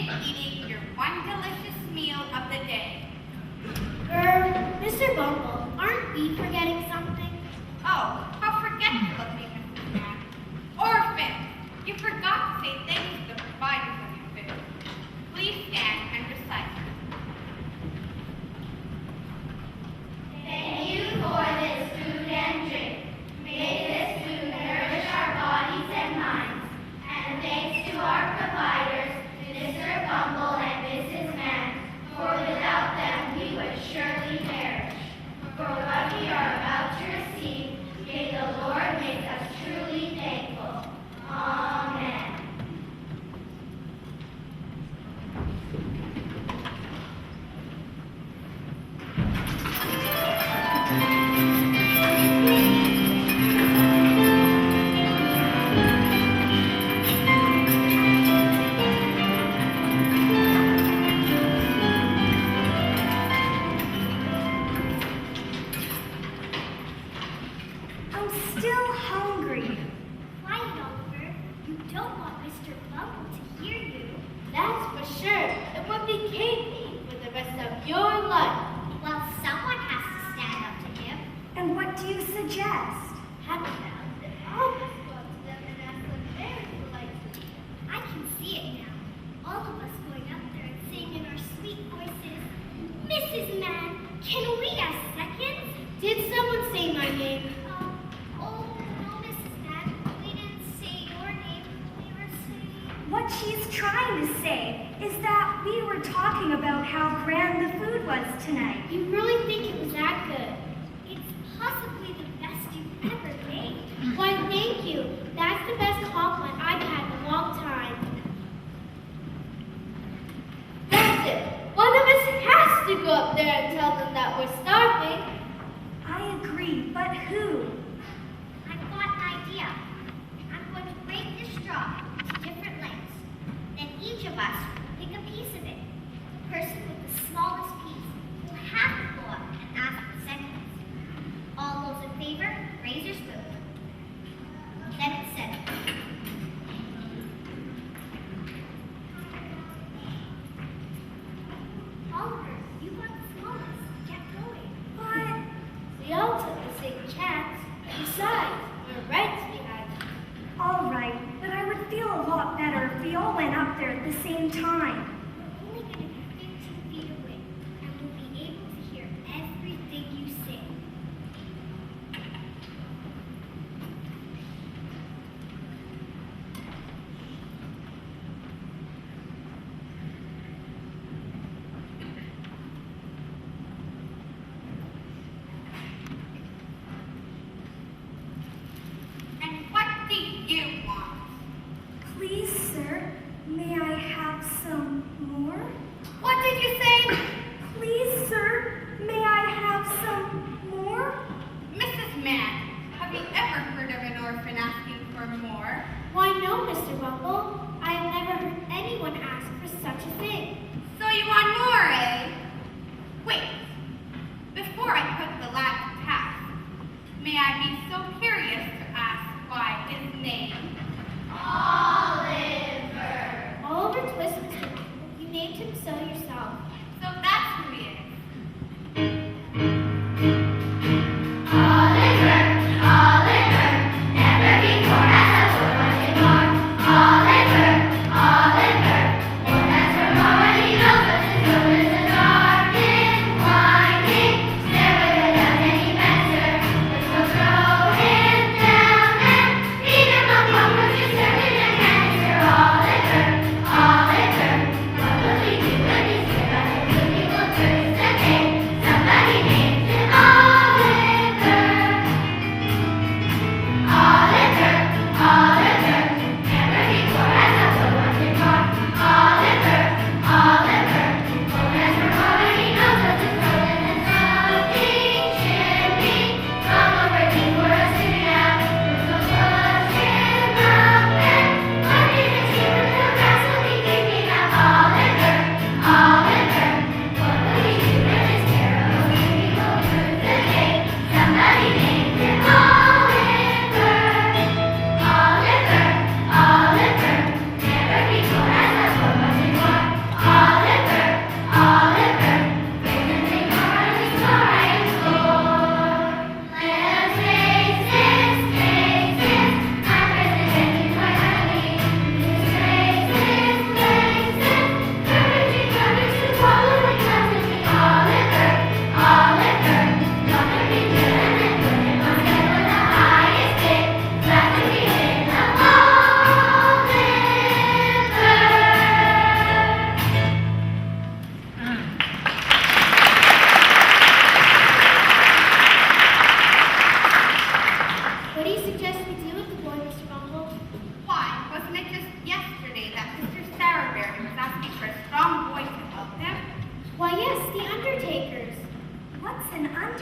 begin eating your one delicious meal of the day. Mr. Bumble, aren't we forgetting something? Oh, how forgetful of me, Mrs. Man. Orphan, you forgot to say thank you to the providers of your food. Please stand and recite. Thank you for this food and drink. May this food nourish our bodies and minds. And thanks to our providers, Mr. Bumble and Mrs. Man, for without them we would surely perish. For what we are about to receive, may the Lord make us truly thankful. Amen. I'm still hungry. Quiet, Oliver. You don't want Mr. Bumble to hear you. That's for sure. It would be cake for the rest of your life. Well, someone has to stand up to him. And what do you suggest? How about that all of us go up to them and ask them very politely? I can see it now. All of us going up there and saying in our sweet voices, Mrs. Man, can we have seconds? Did someone say my name? Oh, no, Mrs. Man. We didn't say your name. We were saying... What she's trying to say is that we were talking about how grand the food was tonight. You really think it was that good? It's possibly the best you've ever made. Why, thank you. That's the best compliment I've had in a long time. That's it. One of us has to go up there and tell them that we're starving. I agree, but who? I've got an idea. I'm going to break this straw into different lengths. Then each of us will pick a piece of it. The person with the smallest piece will have to go up and ask for seconds. All those in favor, raise your spoon. Then it's said. Oliver, you got the smallest. Get going. But We all took the same chance. Besides, we're right behind you. all right, but I would feel a lot better if we all went up there at the same time. We're only going to be 15 feet away, and we'll be able to hear everything you say. And what do you want? Please, sir, may I have some more? What did you say? Please, sir, may I have some more? Mrs. Man, have you ever heard of an orphan asking for more? Why, no, Mr. Bumble. I have never heard anyone ask for such a thing. So you want more, eh? Wait. Before I put the lad to task, may I be so curious to ask why his name? Oliver Twist, Mr. Bumble. You named him so yourself. So that's who he is. Oliver, one that's from already knows that his own is a dark in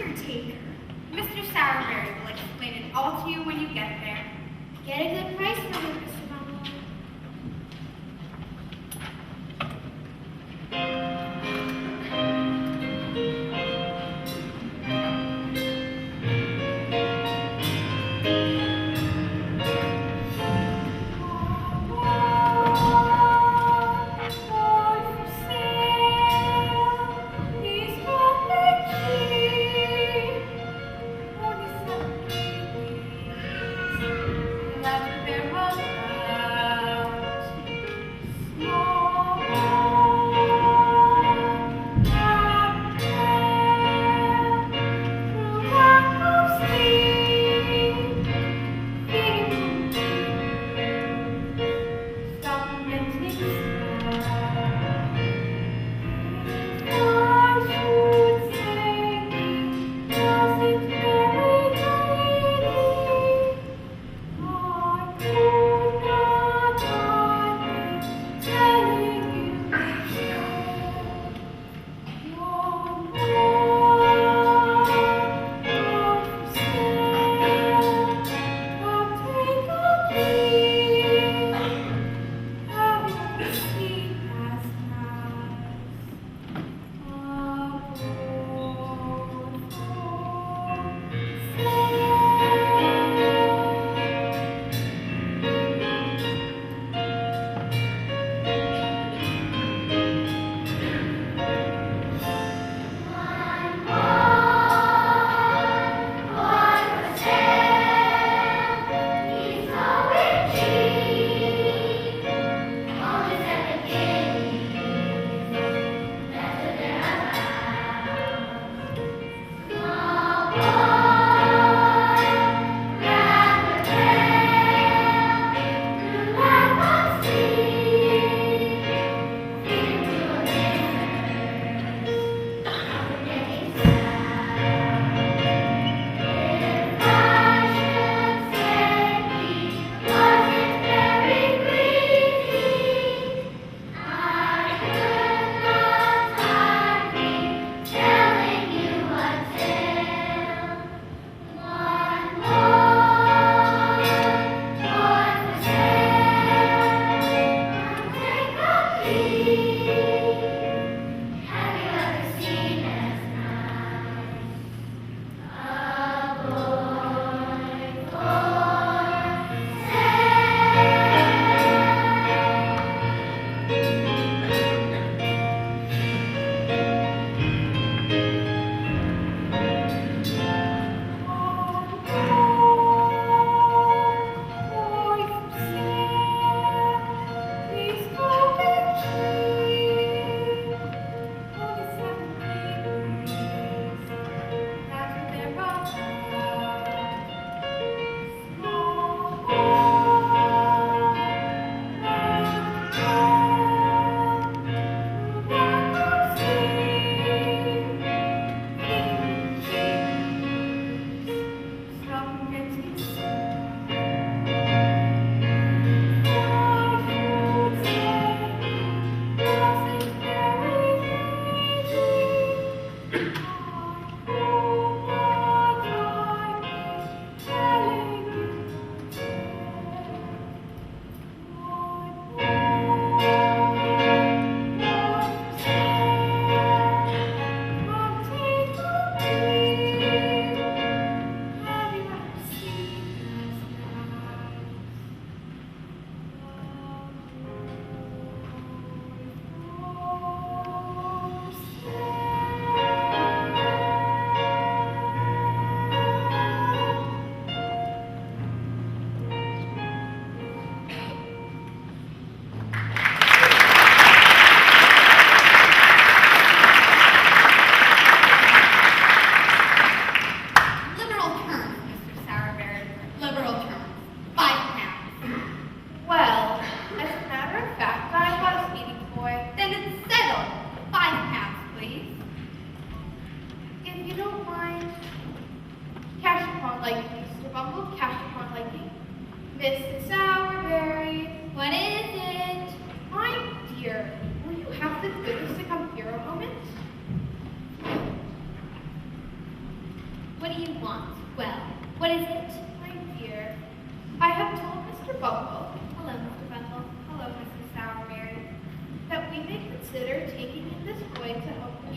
undertaker? Mr. Sourberry will explain it all to you when you get there. Get a good price for him, Mr. Bumble. Love their home.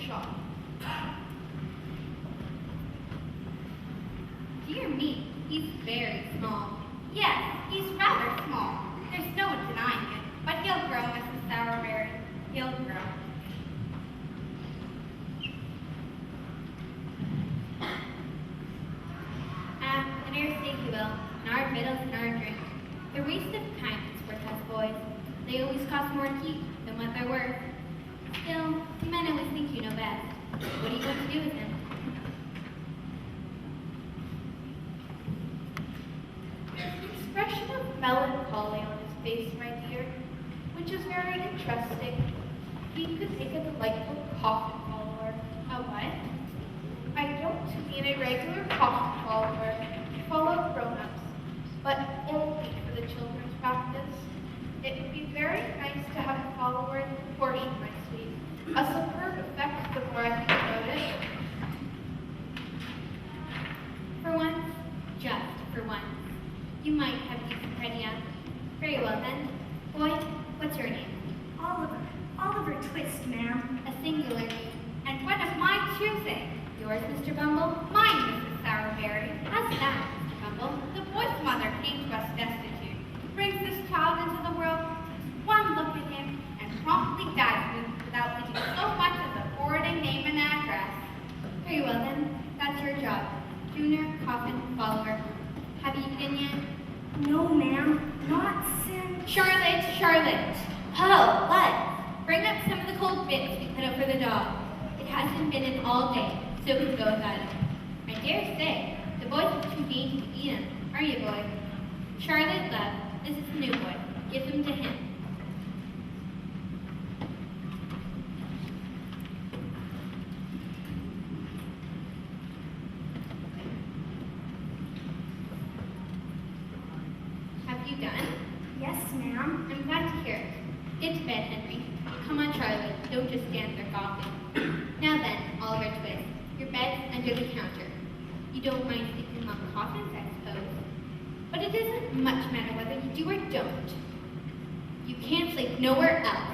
shop. Dear me, he's very small. Yes, he's rather small. There's no denying it. But he'll grow, Mrs. Sourberry. He'll grow. I dare say he will. And our victuals and our drink. The waste of kindness worth us boys. They always cost more to keep than what they're worth. Still, you might always think you know best. What are you going to do with him? There's an expression of melancholy on his face, my dear, which is very interesting. He could make a delightful coffin follower. A what? I don't mean a regular coffin follower to follow grown-ups, but only for the children's practice. It would be very nice to have a follower in proportion, my sweet. A superb effect the more I think about it. For once, just for once, you might have decent ready up. Very well then. Boy, what's your name? Oliver. Oliver Twist, ma'am. A singular name. And what of my choosing? Yours, Mr. Bumble? Mine, Mrs. Sourberry. How's that, Mr. Bumble? The boy's mother came to us destitute. Brings this child into the world, takes one look at him, and promptly dies without leaving so much as a forwarding name and address. Very well then, that's your job. Junior coffin follower. Have you eaten yet? No, ma'am. Not since... Charlotte, Charlotte. Ho, what? Bring up some of the cold bits we put up for the dog. It hasn't been in all day, so it can go without it. I dare say, the boys are too dainty to eat him, are you, boy? Charlotte, love, this is the new boy. Give him to him. Have you done? Yes, ma'am. I'm glad to hear it. Get to bed, Henry. Come on, Charlotte. Don't just stand there gawping. Now then, Oliver Twist, your bed's under the counter. You don't mind sleeping among coffins, I suppose. But it doesn't much matter whether you do or don't. You can't sleep nowhere else.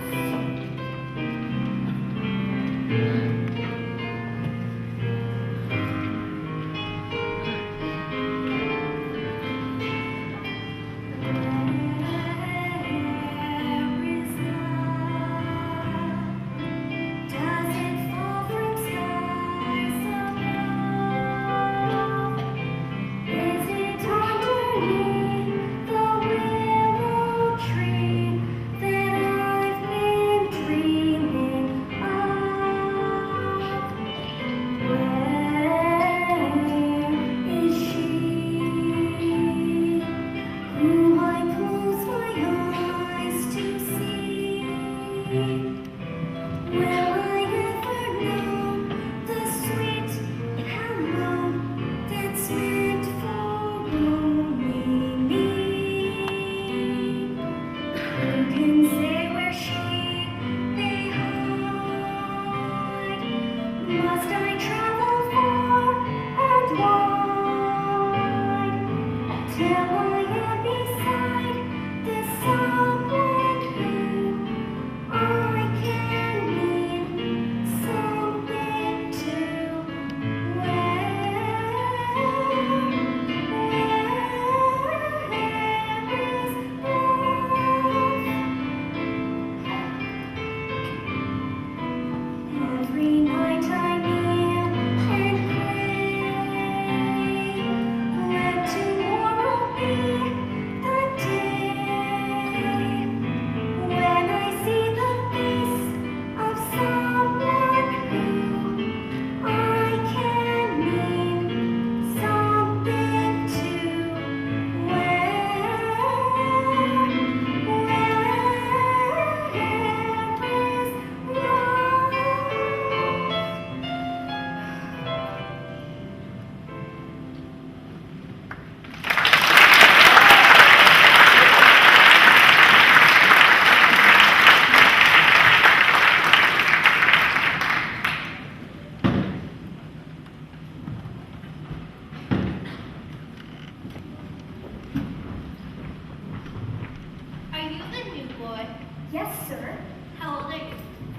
Yes, sir. How old are you?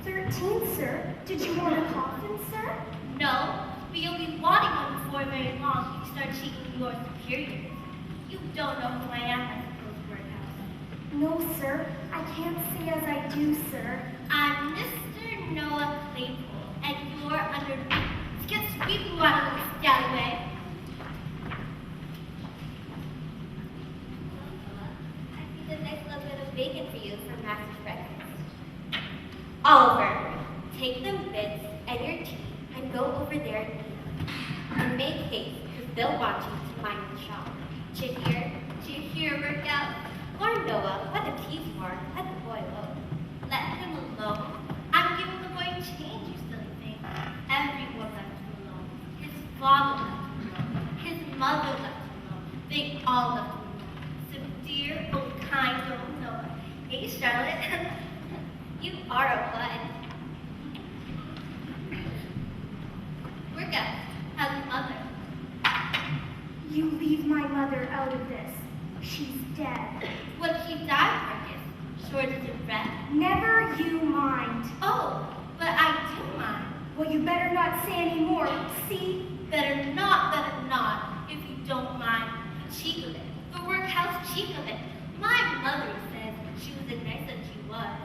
13, sir. Did you want a coffin, sir? No, but you'll be wanting one before very long if you start cheating your superiors. You don't know who I am, I suppose, Birdhouse. No, sir. I can't say as I do, sir. I'm Mr. Noah Claypool, and you're under me. Let's get sweeping out of this scallywag. I see the next little bit of bacon for you for Master's breakfast. Oliver, take them bits and your tea and go over there and eat them. And make haste, because they'll want you to mind the shop. D'ye hear? D'ye hear, Workout? Or Noah, what the tea's for, let the boy alone. Let him alone. I'm giving the boy change, you silly thing. Everyone left him alone. His father left him alone. His mother left him alone. They all left him alone. So dear, oh kind little Noah. Hey, Charlotte. You are a bud. Workout. How's your mother? You leave my mother out of this. She's dead. What if she died, Marcus? Shortage of breath? Never you mind. Oh, but I do mind. Well, you better not say any more. See? Better not, if you don't mind. The cheek of it. The workhouse cheek of it. My mother says she was as nice as she was.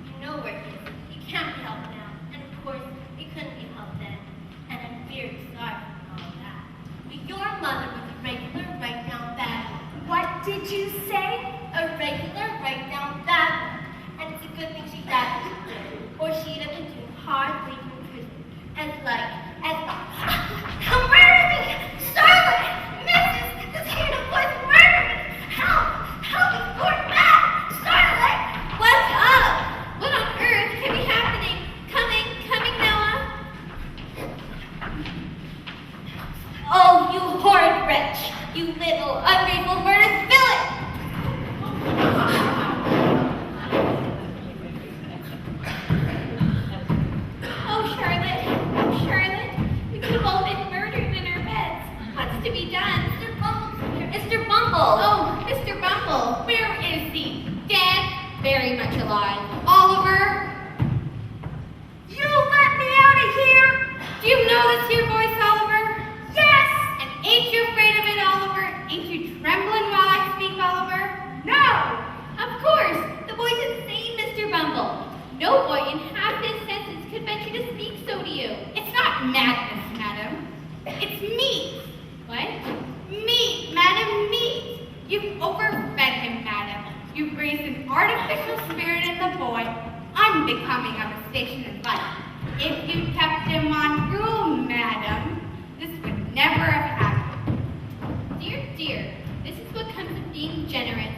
You know where he is. He can't be helped now. And of course, he couldn't be helped then. And I'm very sorry for all that. But your mother was a regular right-down bad one. What did you say? A regular right-down bad one. And it's a good thing she died, or she'd have been doing hard labor in prison. Where is he? Charlotte! Mrs. This Hannah boy's murdering! Help! Help me, poor man! Charlotte! What's up? What on earth can be happening? Coming, Noah. Oh, you horrid wretch! You little ungrateful murderous villain! Oh, Charlotte, we could have all been murdered in our beds. What's to be done? Mr. Bumble! Oh, Mr. Bumble, where is he? Dead? Very much alive. Oliver? You let me out of here! Do you know this here voice, Oliver? Yes! And ain't you afraid of it, Oliver? Ain't you trembling while I speak, Oliver? No! Of course, the boy's insane, Mr. Bumble. No boy in half his senses could venture to speak so to you. It's not madness, madam. It's meat. What? Meat, madam, meat. You've overfed him, madam. You've raised an artificial spirit in the boy, unbecoming of a station in life. If you kept him on rule, madam, this would never have happened. Dear, this is what comes of being generous.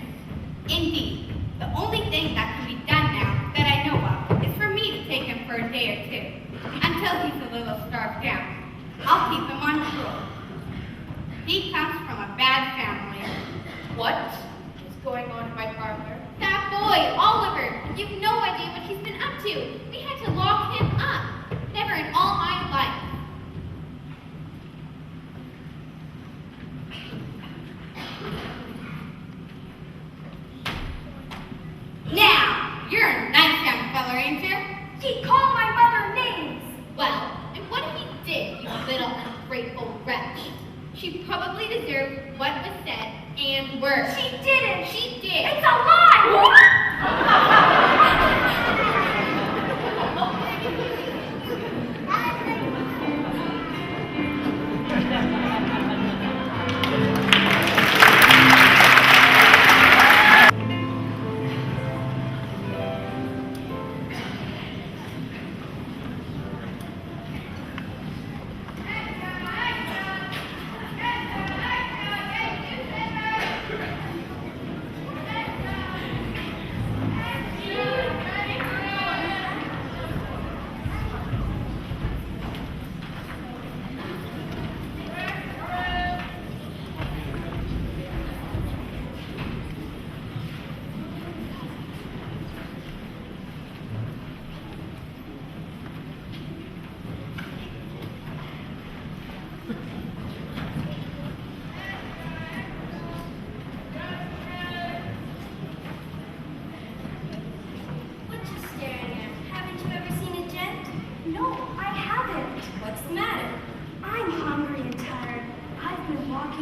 Indeed, the only thing that can be done now that I know of is for me to take him for a day or two, until he's a little starved down. I'll keep him on rule. He comes from a bad family. What is going on in my parlor? That boy, Oliver, you've no idea what he's been up to. We had to lock him up. Never in all my life. Now, you're a nice young feller, ain't you? He called my mother names! Well, and what he did, you little ungrateful wretch. She probably deserved what was said and worse. She didn't! She did. It's a lie!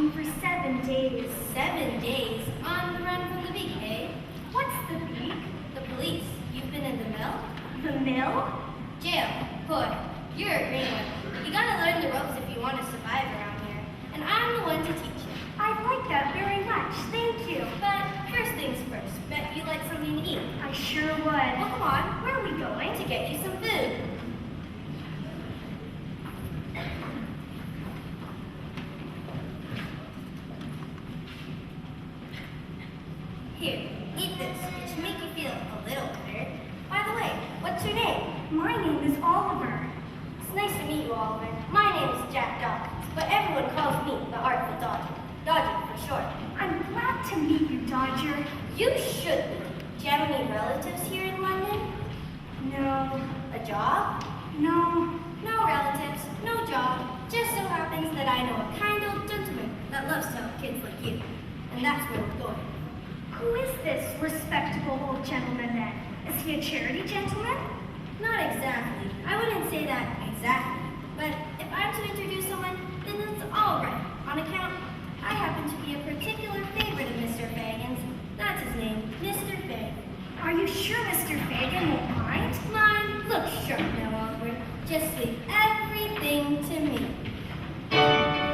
walking for 7 days. 7 days on the run from the beak, eh? What's the beak? The police. You've been in the mill? The mill? Jail. Boy, you're a great one. You gotta learn the ropes if you want to survive around here. And I'm the one to teach you. I'd like that very much, thank you. But first things first, bet you'd like something to eat. I sure would. Well, come on. Where are we going? To get you some food. Here, eat this. It should make you feel a little better. By the way, what's your name? My name is Oliver. It's nice to meet you, Oliver. My name is Jack Dawkins, but everyone calls me the Artful Dodger. Dodger for short. I'm glad to meet you, Dodger. You should be. Do you have any relatives here in London? No, A job? no. No relatives, no job. Just so happens that I know a kind old gentleman that loves to help kids like you. And that's where we're going. Who is this respectable old gentleman then? Is he a charity gentleman? Not exactly. I wouldn't say that exactly. But if I'm to introduce someone, then it's all right. On account, I happen to be a particular favorite of Mr. Fagan's. That's his name, Mr. Fagan. Are you sure Mr. Fagin won't mind? Mine, look sharp now, Oliver. Just leave everything to me.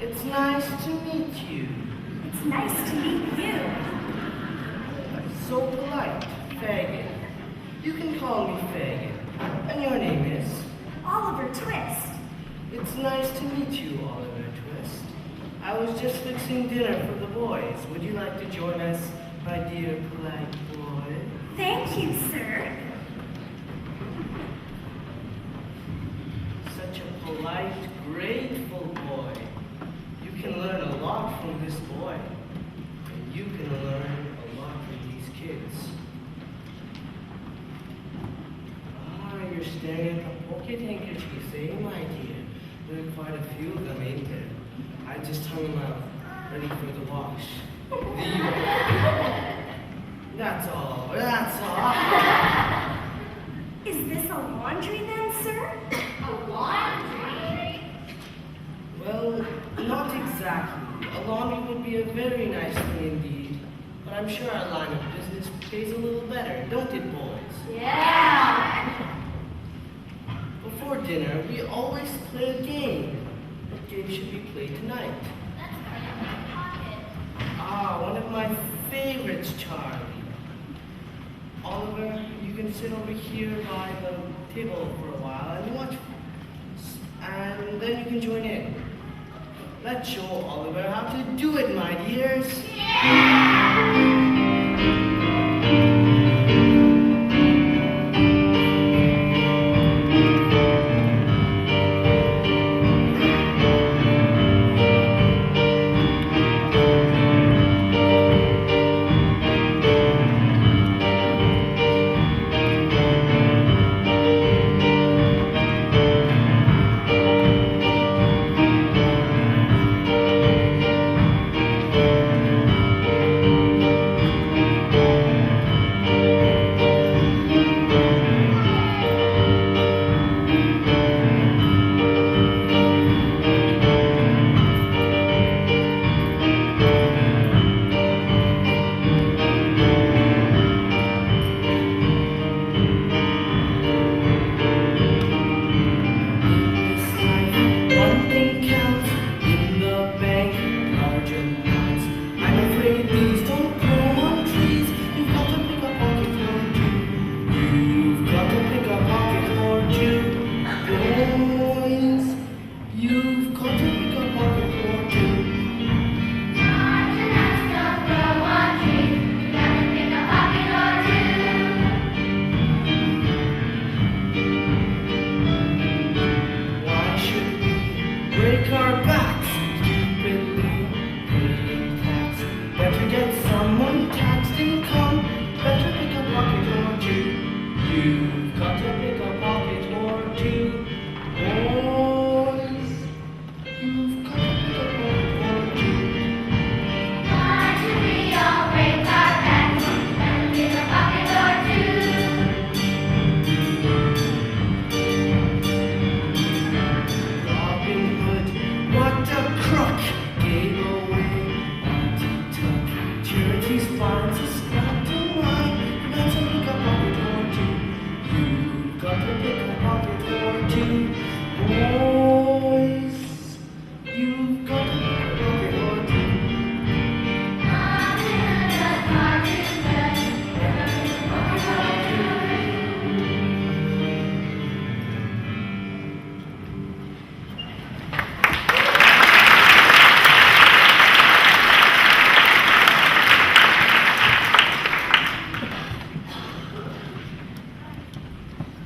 It's nice to meet you. It's nice to meet you. So polite, Fagin. You can call me Fagin. And your name is? Oliver Twist. It's nice to meet you, Oliver Twist. I was just fixing dinner for the boys. Would you like to join us, my dear polite boy? Thank you, sir. Such a polite, grateful boy. You can learn a lot from this boy. And you can learn a lot from these kids. Ah, you're staring at the pocket handkerchiefs, eh, my dear? There are quite a few of them, ain't there? I just hung them out, ready for the wash. That's all. That's all. Is this a laundry then, sir? A laundry? Well, not exactly. A laundry would be a very nice thing indeed. But I'm sure our line of business pays a little better, don't it, boys? Yeah. Before dinner, we always play a game. What game should we play tonight? Let's put it in my pocket. Ah, one of my favorites, Charlie. Oliver, you can sit over here by the table for a while and watch, and then you can join in. Let's show Oliver how to do it, my dears.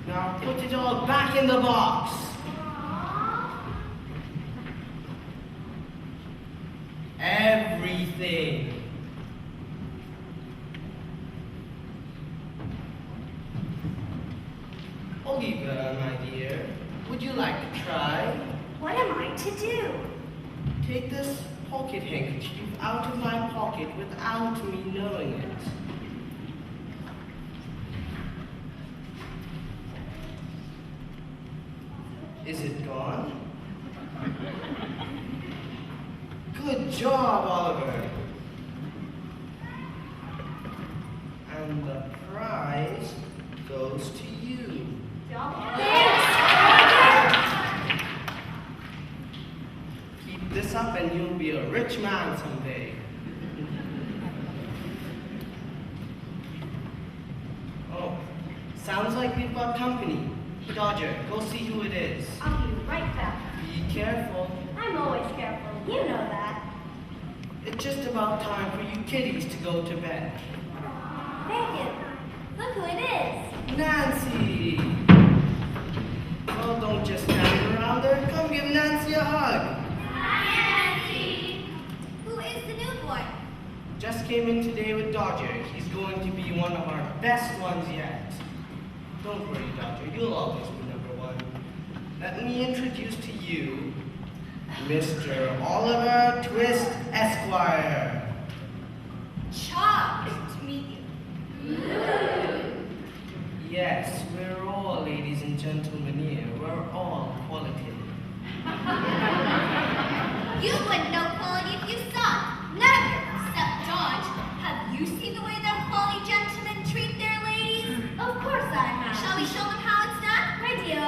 Now put it all back in the box. Everything. Oliva, my dear, would you like to try? What am I to do? Take this pocket handkerchief out of my pocket without me knowing it. Is it gone? Good job, Oliver. And the prize goes to you. Keep this up and you'll be a rich man someday. Oh, sounds like we've got company. Dodger, go see who it is. I'll be right back. Be careful. I'm always careful. You know that. It's just about time for you kiddies to go to bed. Thank you. Look who it is. Nancy! Well, don't just stand around there. Come give Nancy a hug. Hi, Nancy. Who is the new boy? Just came in today with Dodger. He's going to be one of our best ones yet. Don't worry, Dodger. You'll always be number one. Let me introduce to you Mr. Oliver Twist, Esquire. Charmed to meet you. Yes, we're all ladies and gentlemen here. We're all quality. You wouldn't know quality if you saw it. None of you, except Dodge. Have you seen the way that quality gentlemen treat their ladies? Of course I have. Shall we show them how it's done? Radio.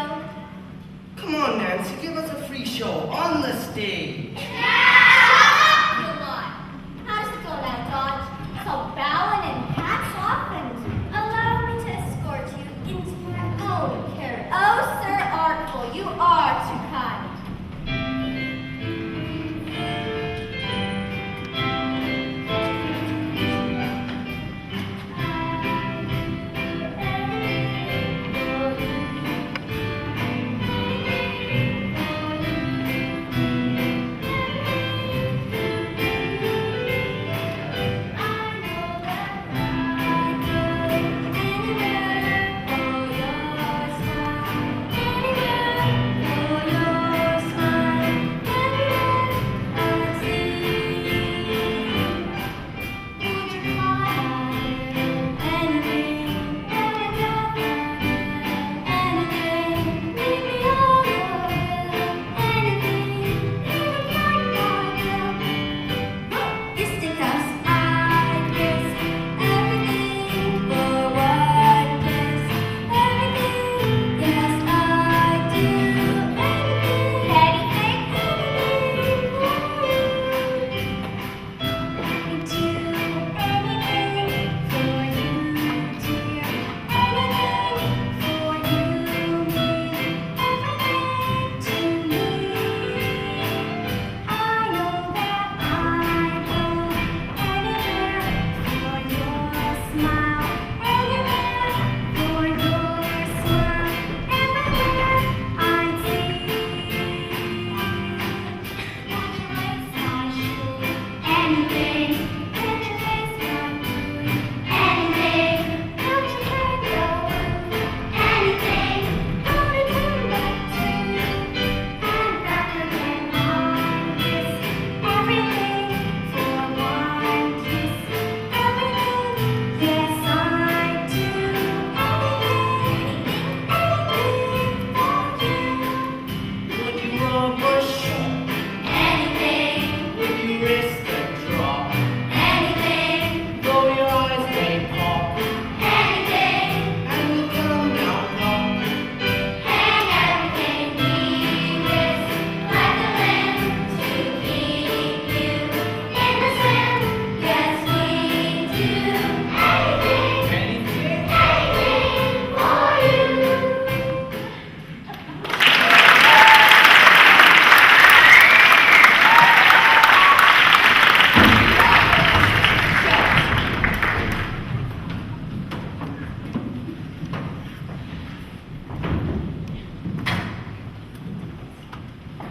Come on, Nancy, give us a free show on the stage. Shut up, you lot. How does it go now, Dodge? So bowing and hats off and allow me to escort you into my own carriage. Oh, Sir Artful, you are too kind.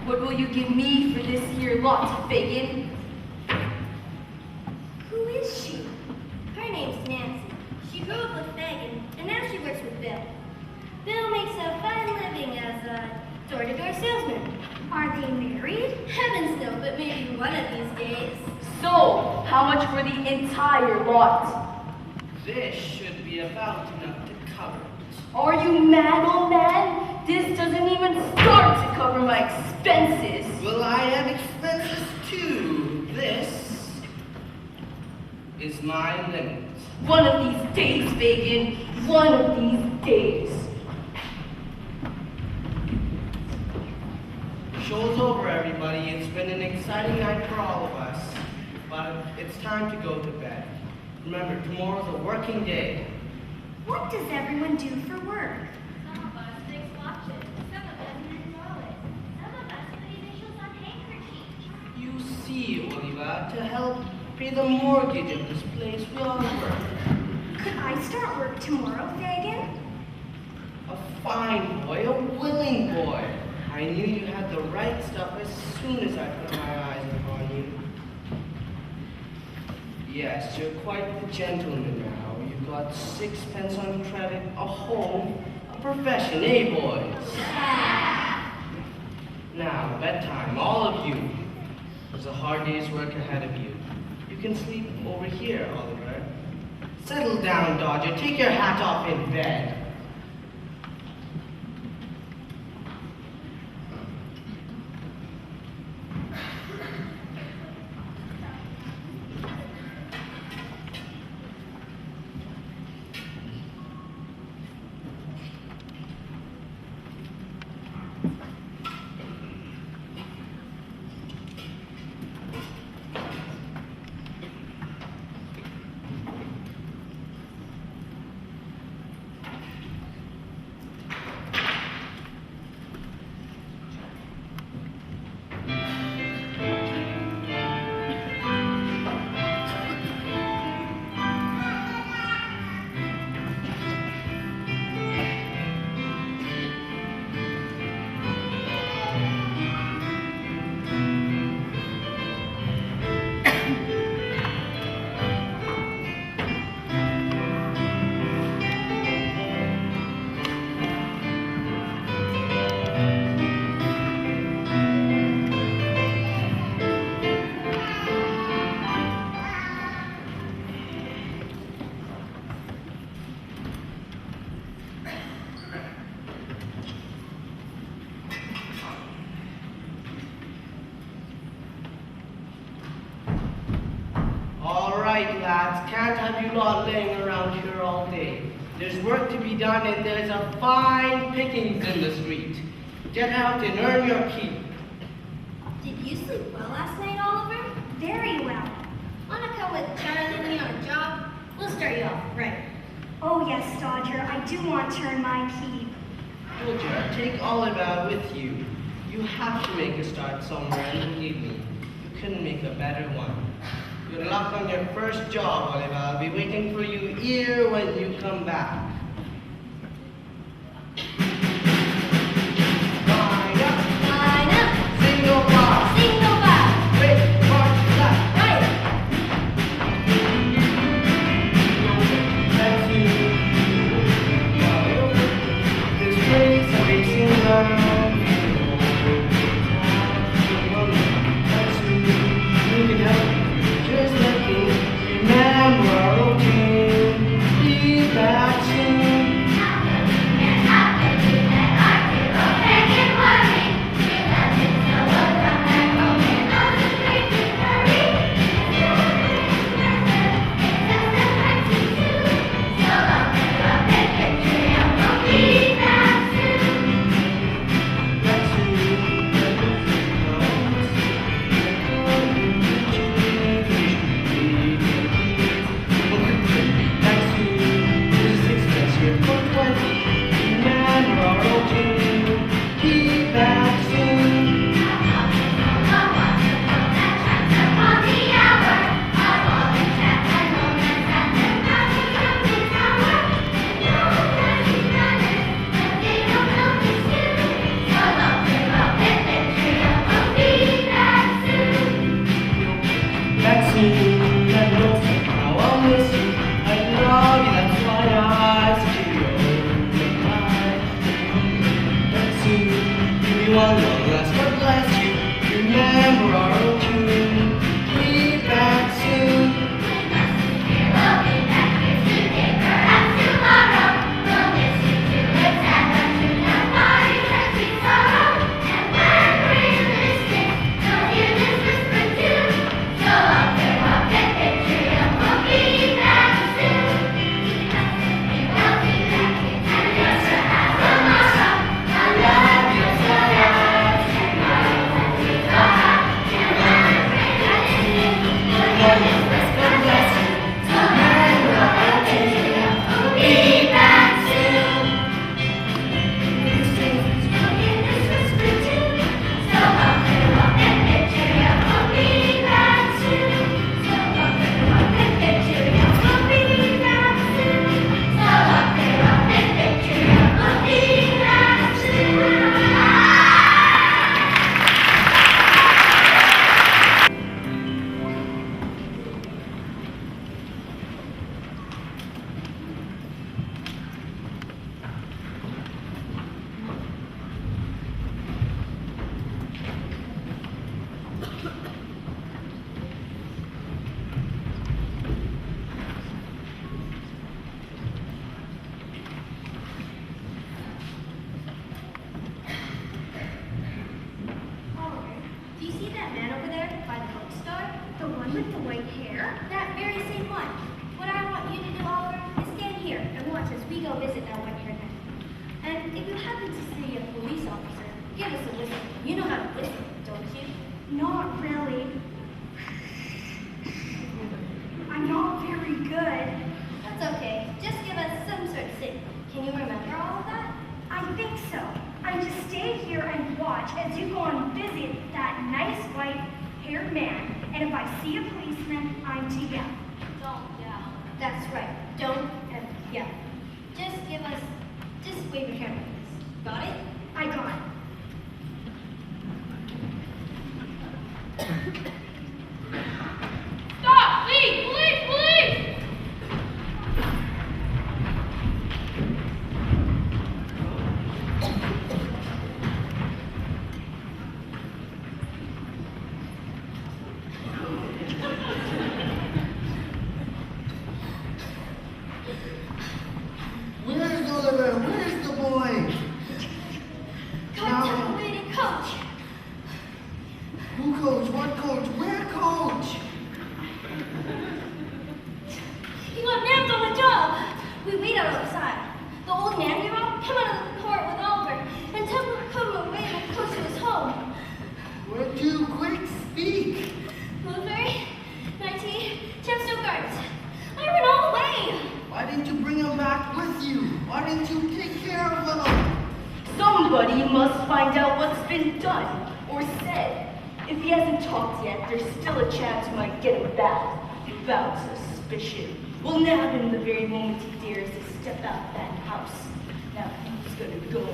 What will you give me for this here lot, Fagin? Who is she? Her name's Nancy. She grew up with Fagin, and now she works with Bill. Bill makes a fine living as a door-to-door salesman. Are they married? Heavens no, but maybe one of these days. So, how much for the entire lot? This should be about enough to cover it. Are you mad, old man? This doesn't even start to cover my expenses. Well, I have expenses too. This is my limit. One of these days, Fagin. One of these days. Show's over, everybody. It's been an exciting night for all of us. But it's time to go to bed. Remember, tomorrow's a working day. What does everyone do for work? Some of us fix watches. Some of us mend toilets. Some of us put initials on handkerchiefs. You see, Oliva, to help pay the mortgage of this place, we all work. Could I start work tomorrow, Fagin? A fine boy, a willing boy. I knew you had the right stuff as soon as I put my eyes upon you. Yes, you're quite the gentleman now. You've got 6 pence on credit, a home, a profession, eh, boys? Now, bedtime, all of you. There's a hard day's work ahead of you. You You can sleep over here, Oliver. Settle down, Dodger. Take your hat off in bed. Right, lads, can't have you lot laying around here all day. There's work to be done and there's a fine pickings in the street. Get out and earn your keep. Did you sleep well last night, Oliver? Very well. Wanna come with Charlie and me on a job? We'll start you off right. Oh yes, Dodger, I do want to earn my keep. Dodger, take Oliver with you. You have to make a start somewhere and believe me, you couldn't make a better one. Good luck on your first job, Oliver. I'll be waiting for you here when you come back. Line up. Line up. Single file. Single file. Straight, march, left. Right. That's you. This place I'm facing around. That's you. You can help me. Just let me remember our routine. Be back soon. And if you happen to see a police officer, give us a whistle. You know how to whistle, don't you? Not really. I'm not very good. That's okay. Just give us some sort of signal. Can you remember all of that? I think so. I just stay here and watch as you go and visit that nice white-haired man. And if I see a policeman, I'm to yell. Don't yell. That's right. Don't ever yell. Just wave your camera, please. Got it? I got it. Stop! Please! Police! Police! Where's Oliver? Where's the boy? Coach, lady, coach. Who coach? What coach? Where coach? He got nabbed on the job. We wait outside. The old man hero came out of the court with Oliver and took him away and close to his home. Where to? Quick, speak. Blueberry, 19, Chepstow Gardens. I ran all the way. Why didn't you bring him back with you? Why didn't you take care of him? Somebody must find out what's been done or said. If he hasn't talked yet, there's still a chance we might get him back without suspicion. We'll nab him the very moment he dares to step out that house. Now, who's gonna go?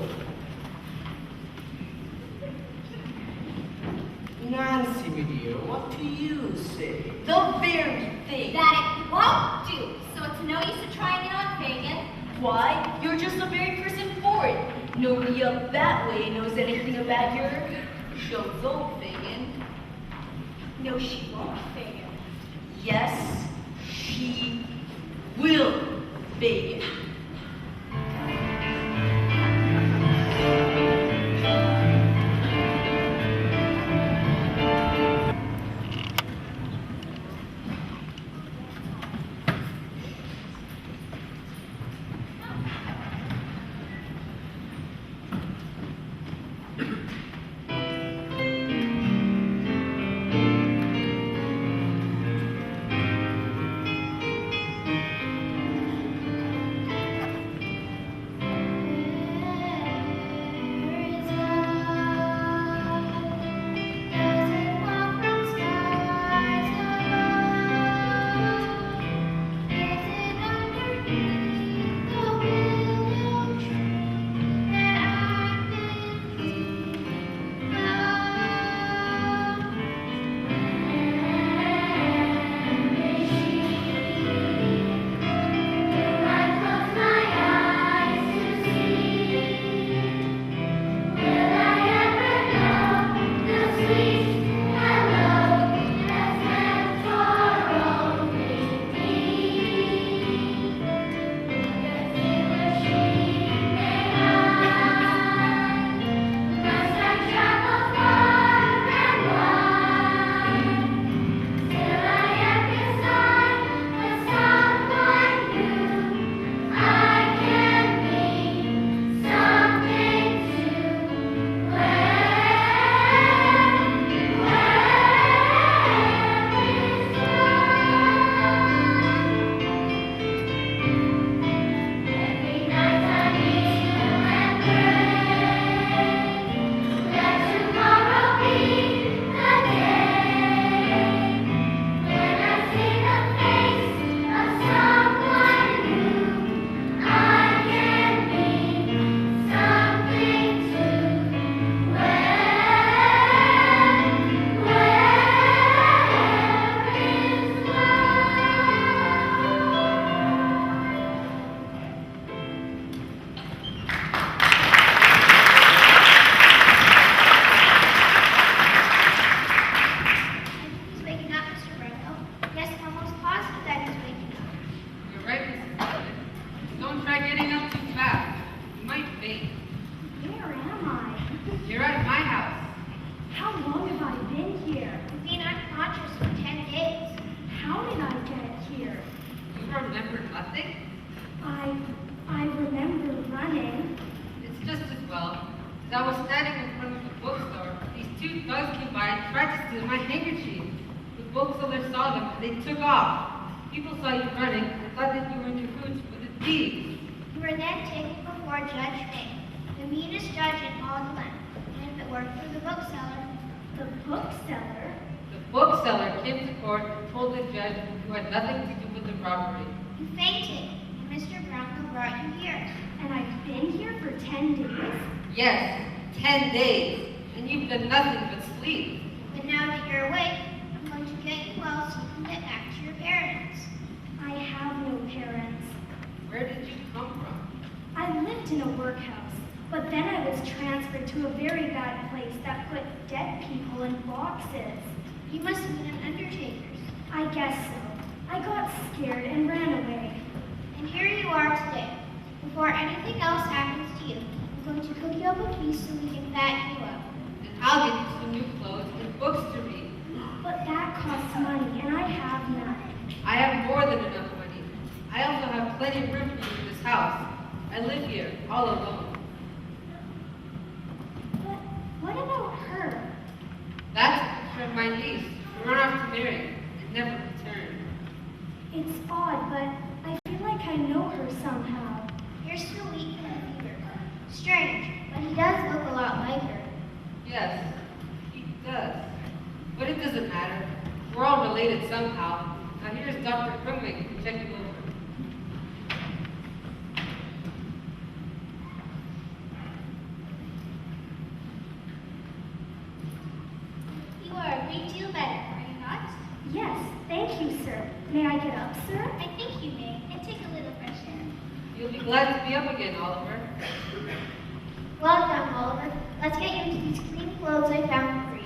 Nancy, my dear, what do you say? The very thing. That it won't do. So it's no use to trying it on Fagin. Why? You're just the very person for it. Nobody up that way knows anything about your show Fagin. No, she won't, Fagin. Yes, she will, Fagin. As I was standing in front of the bookstore, these two thugs came by and tried to steal my handkerchief. The bookseller saw them and they took off. People saw you running and thought that you were in cahoots with the thieves. You were then taken before Judge May, the meanest judge in all the land. And if it weren't for the bookseller, The bookseller? The bookseller came to court and told the judge you had nothing to do with the robbery. you fainted, and Mr. Brownlow brought you here. And I've been here for 10 days? Yes, 10 days, and you've done nothing but sleep. But now that you're awake, I'm going to get you well so you can get back to your parents. I have no parents. Where did you come from? I lived in a workhouse, but then I was transferred to a very bad place that put dead people in boxes. You must have been an undertaker's. I guess so. I got scared and ran away. And here you are today. Before anything else happens to you, I'm going to cook you up a feast so we can fatten you up. And I'll get you some new clothes and books to read. But that costs money, and I have none. I have more than enough money. I also have plenty of room for you in this house. I live here, all alone. But what about her? That's a picture of my niece. She ran off to marry and never returned. It's odd, but I feel like I know her somehow. You're still weak from the fever. Strange, but he does look a lot like her. Yes, he does. But it doesn't matter. We're all related somehow. Now here's Dr. Crumwick to check you over. You are a great deal better, are you not? Yes, thank you, sir. May I get up, sir? I think you may, and take a little fresh air. You'll be glad to be up again, Oliver. Well done, Oliver. Let's get you into these clean clothes I found for you.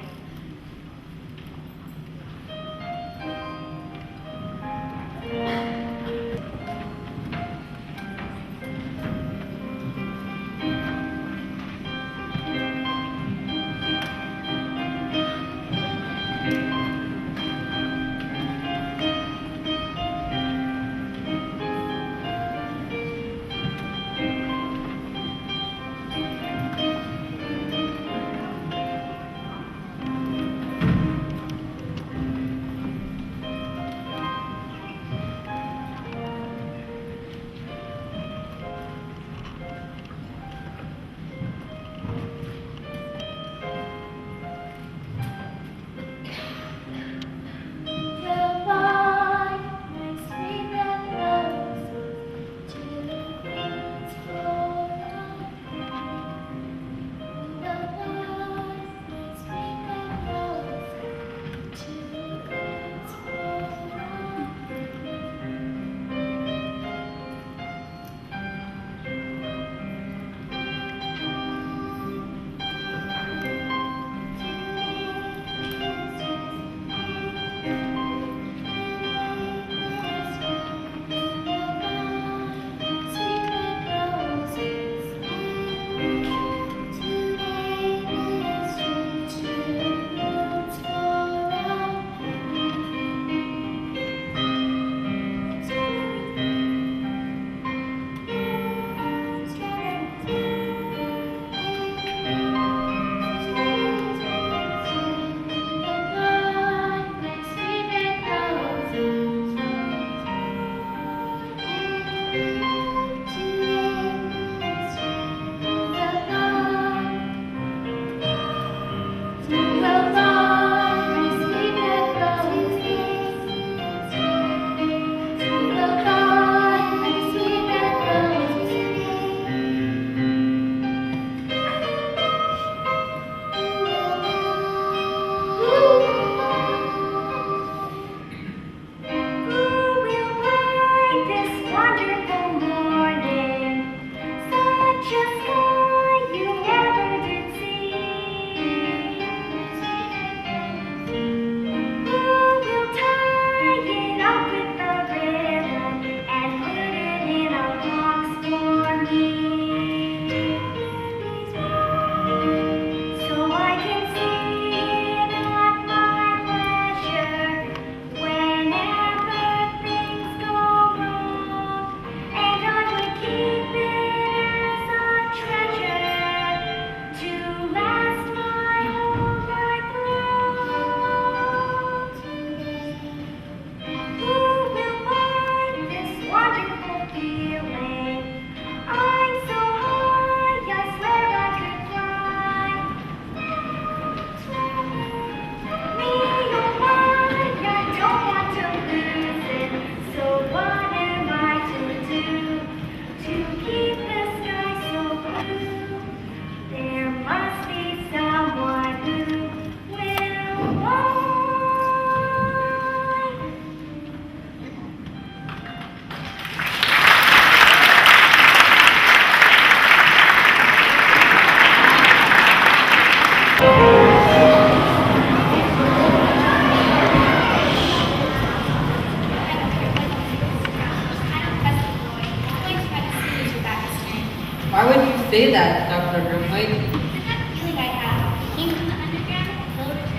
say that, Dr. Broomlight. It's not a feeling I have. He came from the underground and killed her.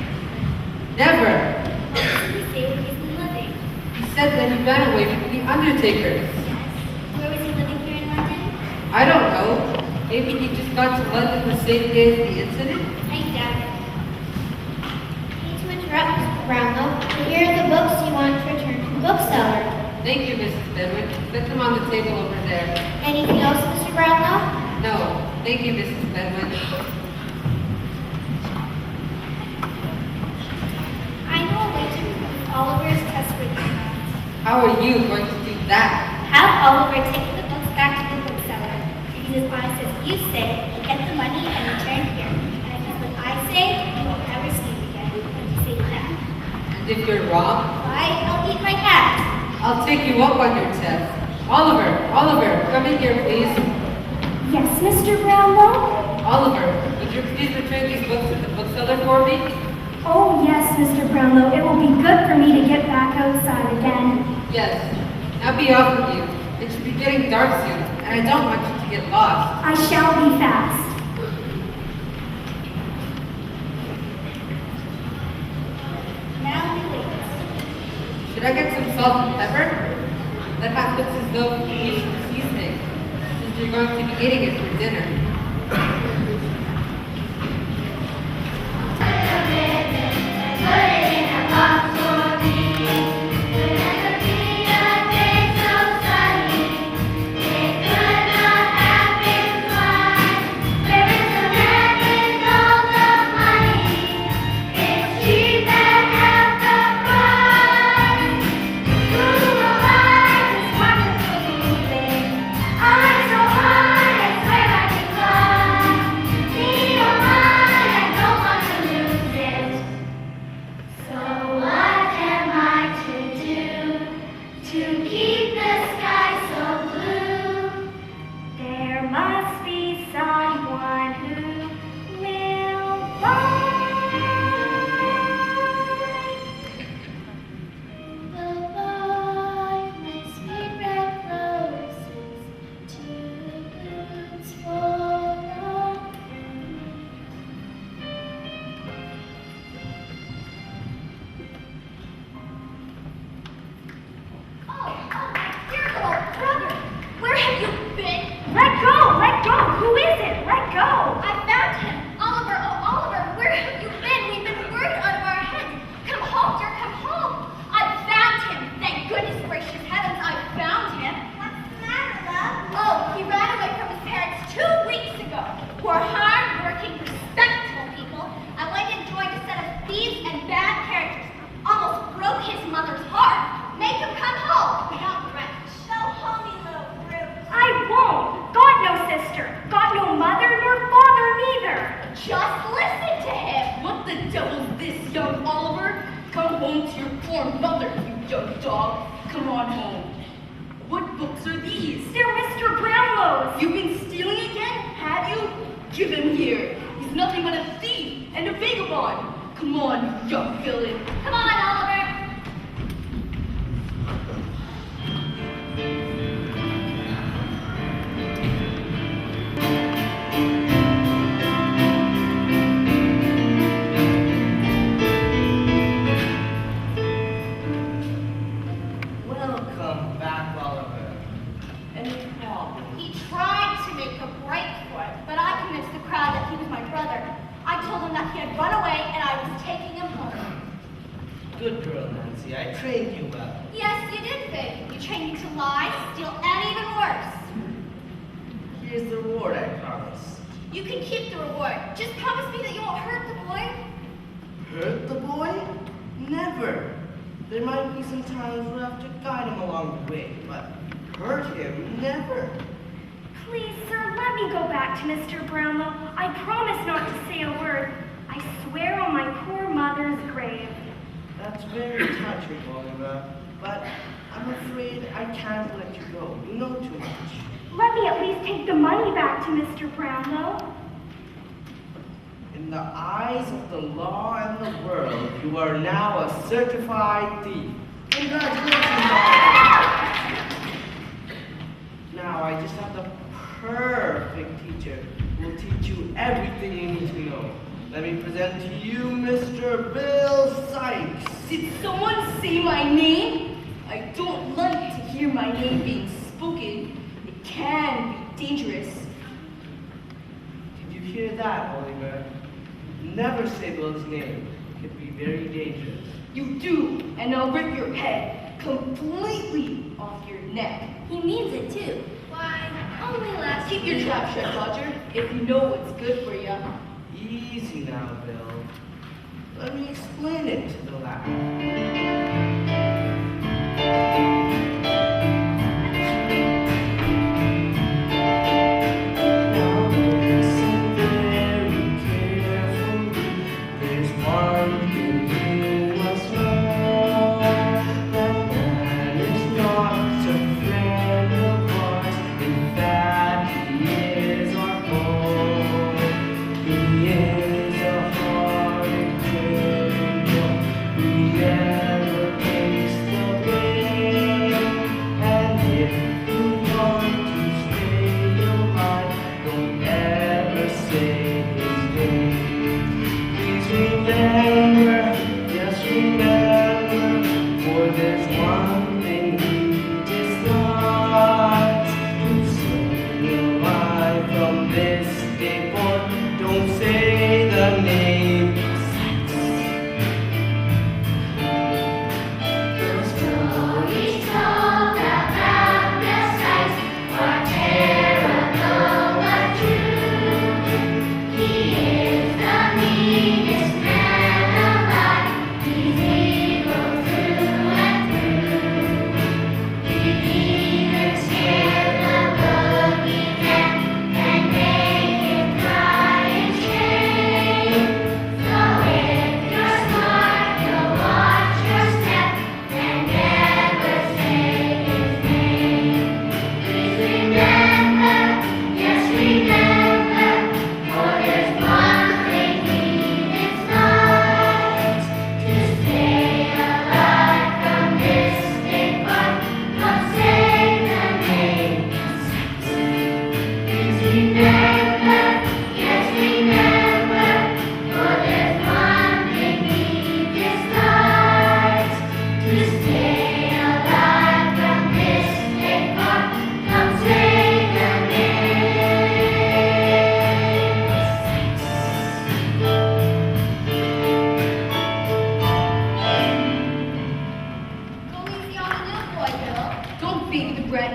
Never. What did he say when he was living? He said that he ran away from the Undertaker. Yes. Where was he living here in London? I don't know. Maybe he just got to London the same day as the incident? I doubt it. Hate to interrupt, Mr. Brownlow, but here are the books you want to return to the bookseller. Thank you, Mrs. Bedwin. Set them on the table over there. Anything else, Mr. Brownlow? No. Thank you, Mrs. Bedwin. I know a way to remove Oliver's trustworthy friends. How are you going to do that? Have Oliver take the books back to the bookseller. If he's as honest as you say, he'll get the money and return here. And if he's what I say, he won't ever see you again. What do you say to that? And if you're wrong, Why, I'll eat my hat. I'll take you up on your test. Oliver, come in here, please. Yes, Mr. Brownlow? Oliver, would you please return these books to the bookseller for me? Oh, yes, Mr. Brownlow. It will be good for me to get back outside again. Yes. Now be off with you. It should be getting dark soon, and I don't want you to get lost. I shall be fast. Now we wait. Should I get some salt and pepper? That hat looks as though you need some seasoning, since you're going to be eating it for dinner. Put it in a box for me. Could never be a day so sunny. It could not have been fun. There is a man with all the money. It's cheap and half the price. Who alive is wonderful moving. I'm so high, I swear I can fly. Need a mind, I don't want to lose it. So what am I to do to keep the sky so blue? There must be someone who will buy. Goodbye, my sweet red roses, to the boots for love. Oh, my dear little brother. Where have you been? Let go! Let go! Who is it? Let go! I found him. Oliver, oh Oliver, where have you been? We've been worried out of our heads. Come home, dear, come home. I found him. Thank goodness gracious heavens, I found him. What's the matter, love? Oh, he ran away from his parents 2 weeks ago. Poor hard-working, respectable people. I went and joined a set of thieves and bad characters. Almost broke his mother's heart. Make him come home. Without wretch. Go home, you little brute. I won't! Got no sister. Got no mother nor father neither. Just listen to him. What the devil's this, young Oliver? Come home to your poor mother, you young dog. Come on home. What books are these? They're Mr. Brownlow's. You've been stealing again, have you? Give him here. He's nothing but a thief and a vagabond. Come on, you young villain. Come on, Oliver. Welcome back, Oliver. Any problem? He tried to make a break for it, but I convinced the crowd that he was my brother. I told him that he had run away and I was taking him home. Good girl, Nancy. I trained you well. Yes, you did, Fig. You trained me to lie, steal, and even worse. Here's the reward I promised. You can keep the reward. Just promise me that you won't hurt the boy. Hurt the boy? Never. There might be some times we'll have to guide him along the way, but hurt him? Never. Please, sir, let me go back to Mr. Brownlow. I promise not to say a word. I swear on my poor mother's grave. That's very touching, Oliver, but I'm afraid I can't let you go. You know too much. Let me at least take the money back to Mr. Brownlow. In the eyes of the law and the world, you are now a certified thief. Congratulations, Oliver. Now I just have the perfect teacher who will teach you everything you need to know. Let me present to you Mr. Bill Sykes. Did someone say my name? I don't like to hear my name being spoken. It can be dangerous. Did you hear that, Oliver? Never say Bill's name. It could be very dangerous. You do, and I'll rip your head completely off your neck. He means it too. Why, only last Keep your trap shut, Roger, if you know what's good for you. Easy now, Bill. Let me explain it to the lad.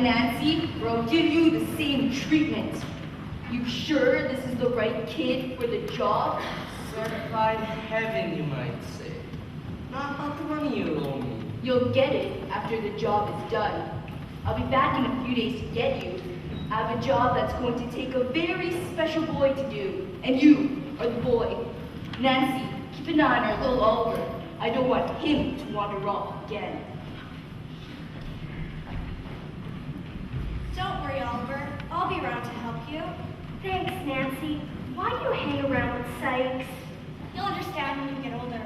Nancy, or I'll give you the same treatment. You sure this is the right kid for the job? Certified heaven, you might say. Not about the money you owe me. You'll get it after the job is done. I'll be back in a few days to get you. I have a job that's going to take a very special boy to do, and you are the boy. Nancy, keep an eye on our little Oliver. I don't want him to wander off again. Don't worry, Oliver. I'll be around to help you. Thanks, Nancy. Why do you hang around with Sykes? You'll understand when you get older.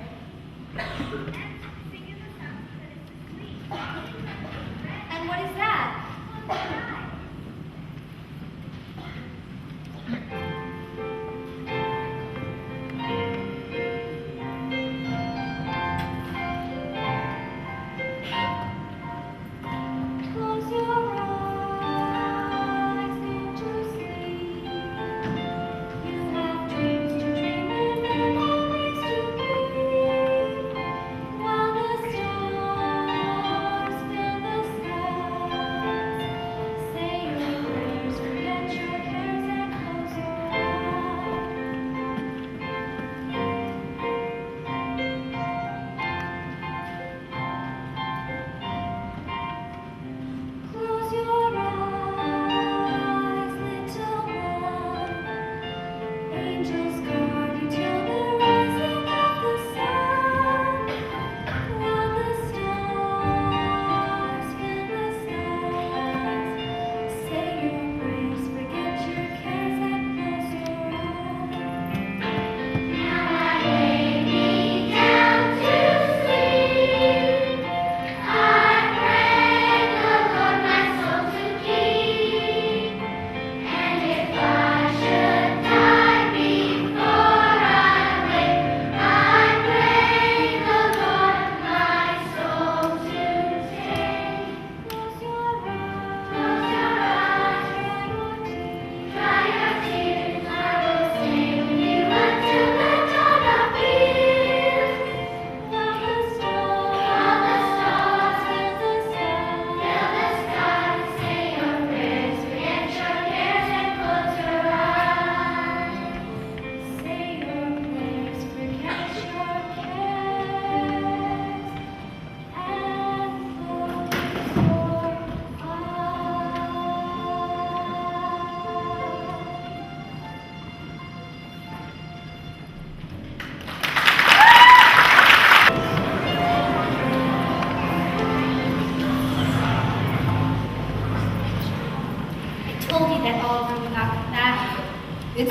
And what is that? Close your eyes into sleep. You have dreams to dream and memories to keep.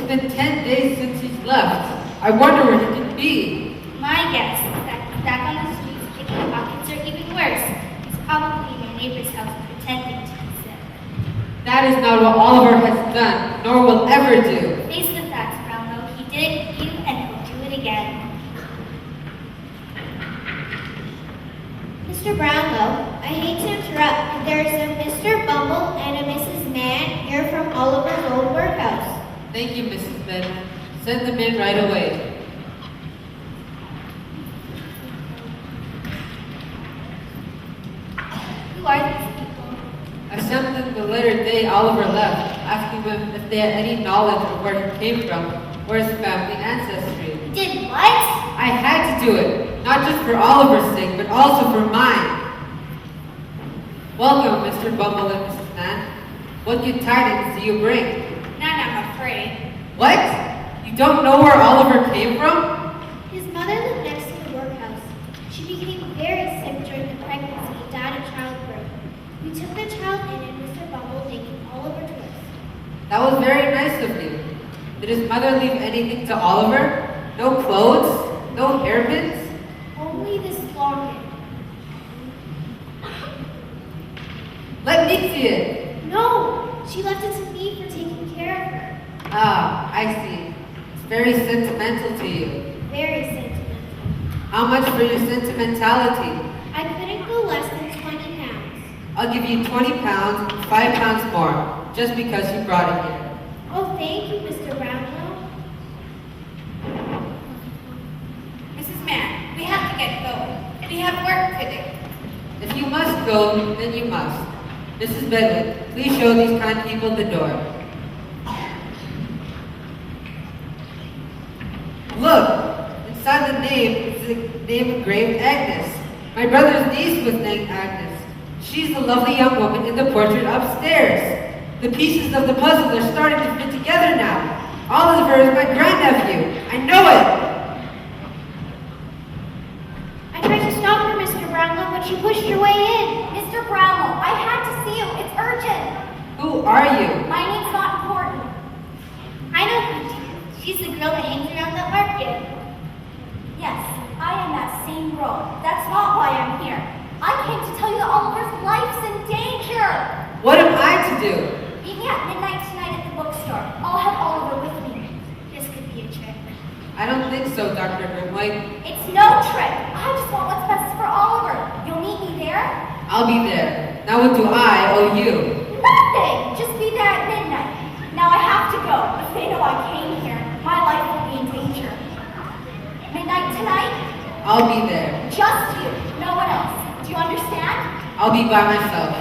been 10 days since he's left. I wonder where he could be. My guess is that he's back on the streets picking pockets, or even worse, he's probably in my neighbor's house pretending to be sick. That is not what Oliver has done, nor will ever do. Face the facts, Brownlow. He did it with you, and he'll do it again. Mr. Brownlow, I hate to interrupt, but there is a Mr. Bumble and a Mrs. Mann here from Oliver's old workhouse. Thank you, Mrs. Benton. Send them in right away. Who are these people? I sent them the letter day Oliver left, asking them if they had any knowledge of where he came from or his family ancestry. Did what? I had to do it, not just for Oliver's sake, but also for mine. Welcome, Mr. Bumble and Mrs. Mann. What good tidings do you bring? None, I'm afraid. What? You don't know where Oliver came from? His mother lived next to the workhouse. She became very sick during the pregnancy and died of childbirth. We took the child in and Mr. Bumble gave Oliver to us. That was very nice of you. Did his mother leave anything to Oliver? No clothes? No hairpins? Only this locket. Let me see it. No! She left it to me for taking care of her. Ah, I see. It's very sentimental to you. Very sentimental. How much for your sentimentality? I couldn't go less than 20 pounds. I'll give you 20 pounds, 5 pounds more, just because you brought it here. Oh, thank you, Mr. Brownlow. Mrs. Mann, we have to get going. We have work to do. If you must go, then you must. Mrs. Bedwood, please show these kind people the door. Look, inside the name is the name engraved Agnes. My brother's niece was named Agnes. She's the lovely young woman in the portrait upstairs. The pieces of the puzzle are starting to fit together now. Oliver is my grandnephew. I know it. I tried to stop her, Mr. Brownlow, but she pushed her way in. Mr. Brownlow, I had to see you. It's urgent. Who are you? My name's not important. I know who she is. She's the girl that hangs around the market. Yes, I am that same girl. That's not why I'm here. I came to tell you that Oliver's life's in danger. What am I to do? Meet me at midnight tonight at the bookstore. I'll have Oliver with me. This could be a trick. I don't think so, Dr. Grimwhite. It's no trick. I just want what's best for Oliver. You'll meet me there? I'll be there. Now what do I owe you? Nothing. Just be there at midnight. Now I have to go. If they know I came here, my life will be in danger. Midnight tonight? I'll be there. Just you. No one else. Do you understand? I'll be by myself.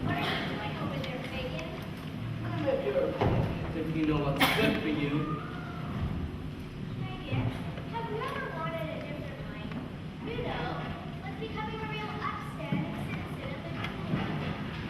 What are you doing over there, Fagin? I'm at your opinion if you know what's good for you. Fagin, have you ever wanted a different life? You know, like becoming a real upstanding citizen of the community.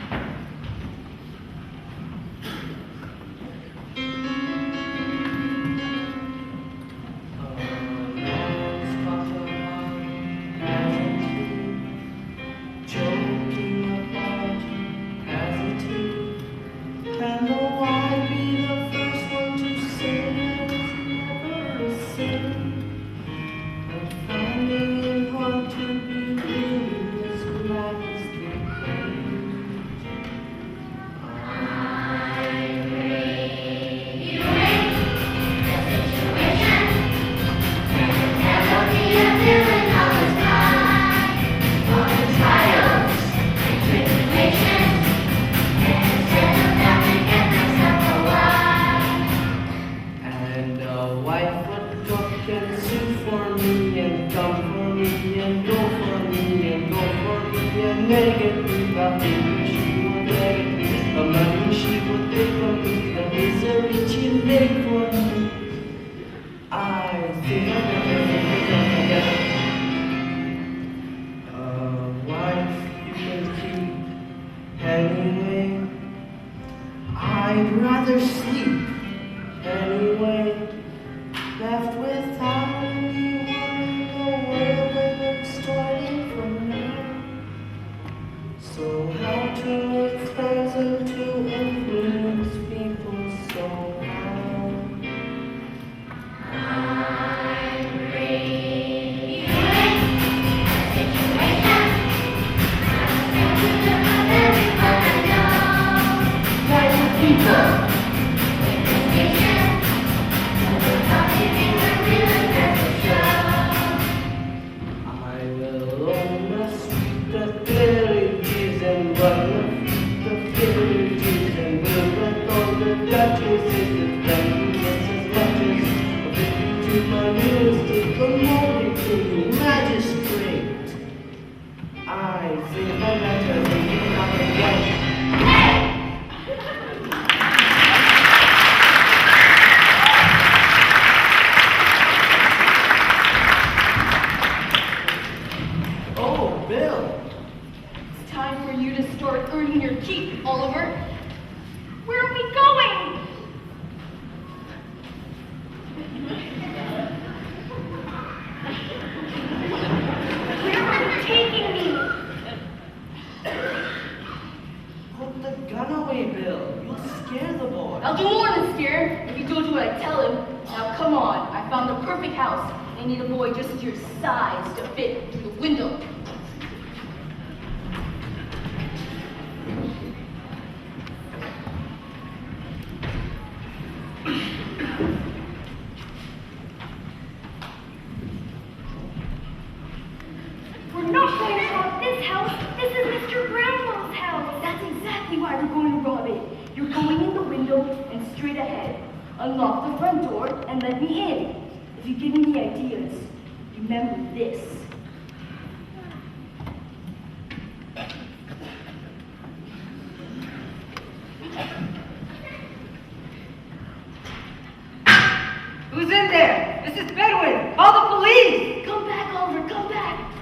And though I'd be the first one to say it's never a sin, but finding it hard to be really as black as they claim. And a wife would cook and sue for me and come for me and go for me and go for me and make me happy. She would make me the money she would take from me, the misery she'd make for me. I think I'll never forget. A wife you can keep anyway. I'd rather sleep anyway. Left without anyone in the world and I'm starting from now. So how to make friends and to influence people somehow. I'm bringing you in a situation. I'm to the of everyone I know. Guys, people. With this vision, we're talking in the real message show. I will own the street of clarities and run the clarities and will let all the duchesses that come just as much as a bit to my minister promoted to be magistrate. I say the letter that you not again. Oh, Bill. It's time for you to start earning your keep, Oliver. Where are we going? Where are you taking me? Put the gun away, Bill. You'll scare the boy. I'll do more than scare if you don't do what I tell him. Now come on, I found the perfect house. I need a boy just your size to fit through the window. We're not going to rob this house. This is Mr. Brownlow's house. That's exactly why we're going to rob it. You're going in the window and straight ahead. Unlock the front door and let me in. If you give me ideas, remember this. Who's in there? Mrs. Bedouin! Call the police! Come back, Oliver, come back.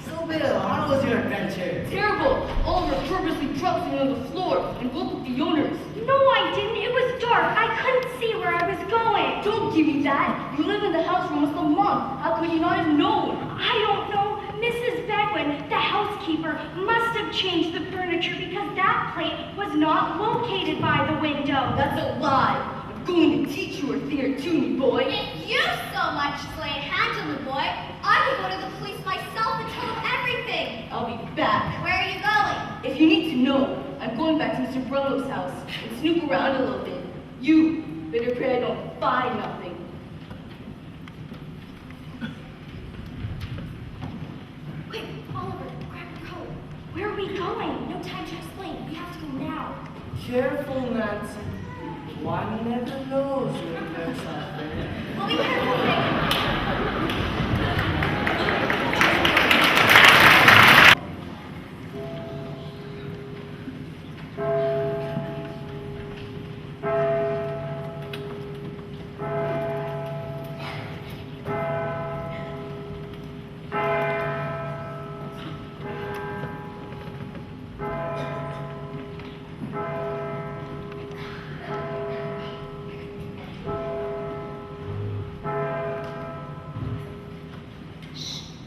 So, Bill, how was your adventure? Terrible. Oliver purposely dropped me on the floor and woke up the owners. No, I didn't. It was dark. I couldn't see where I was going. Don't give me that. You live in the house for almost a month. How could you not have known? I don't know. Mrs. Bedwin, the housekeeper, must have changed the furniture because that plate was not located by the window. That's a lie. I'm going to teach you a thing or two, me boy. If you so much as lay a hand on the boy, I will go to the police myself and tell them everything. I'll be back. Where are you going? If you need to know, I'm going back to Mr. Brownlow's house and snoop around a little bit. You better pray I don't find nothing. Quick, Oliver, grab your coat. Where are we going? No time to explain. We have to go now. Careful, Nancy. One never knows when there's something. We'll be careful.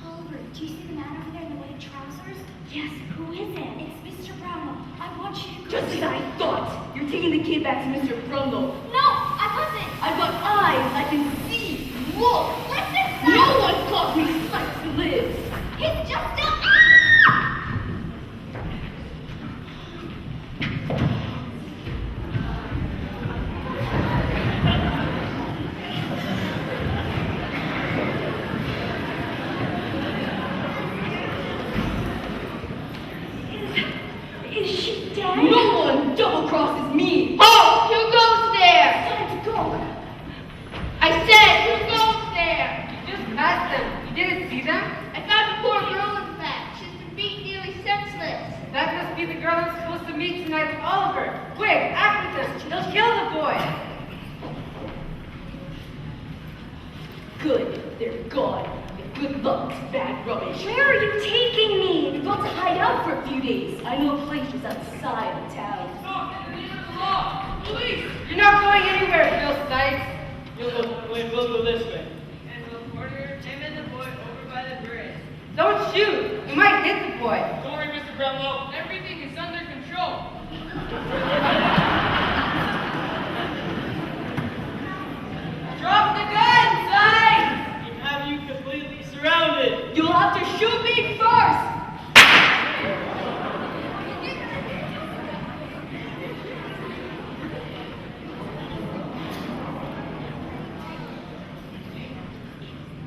Oliver, do you see the man over there in the white trousers? Yes, who is it? It's Mr. Brownlow. I want you to go. Just as I thought. You're taking the kid back to Mr. Brownlow. No, I wasn't. I've got eyes. I can see. Look. Listen, No one taught me sight to live. He's just a... Is she dead? No one double crosses me. Oh, who goes there? Time to go. I said, who goes there? You just passed them. You didn't see them? I found a poor girl in fact. She's been beaten nearly senseless. That must be the girl I'm supposed to meet tonight with Oliver. Quick, after them. They'll kill the boy. Good. They're gone. If Good luck, bad rubbish. Where are you taking me? We've got to hide out for a few days. I know a place just outside of town. Stop! In the name of the law! Police! You're not going anywhere, Bill Sykes. We'll go this way. And we'll order Tim and the boy over by the bridge. Don't shoot. You might hit the boy. Don't worry, Mr. Brownlow. Everything is under control. Drop the gun, Sykes! We have you completely surrounded. You'll have to shoot me first!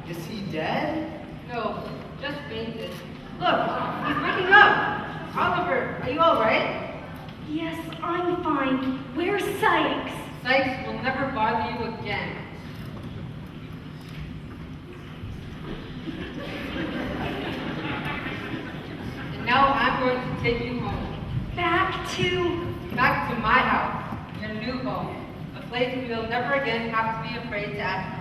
Is he dead? No, just fainted. Look, he's waking up. Oliver, are you all right? Yes, I'm fine. Where's Sykes? Sykes will never bother you again. And now I'm going to take you home. Back to... Back to my house, your new home. A place where you'll never again have to be afraid to ask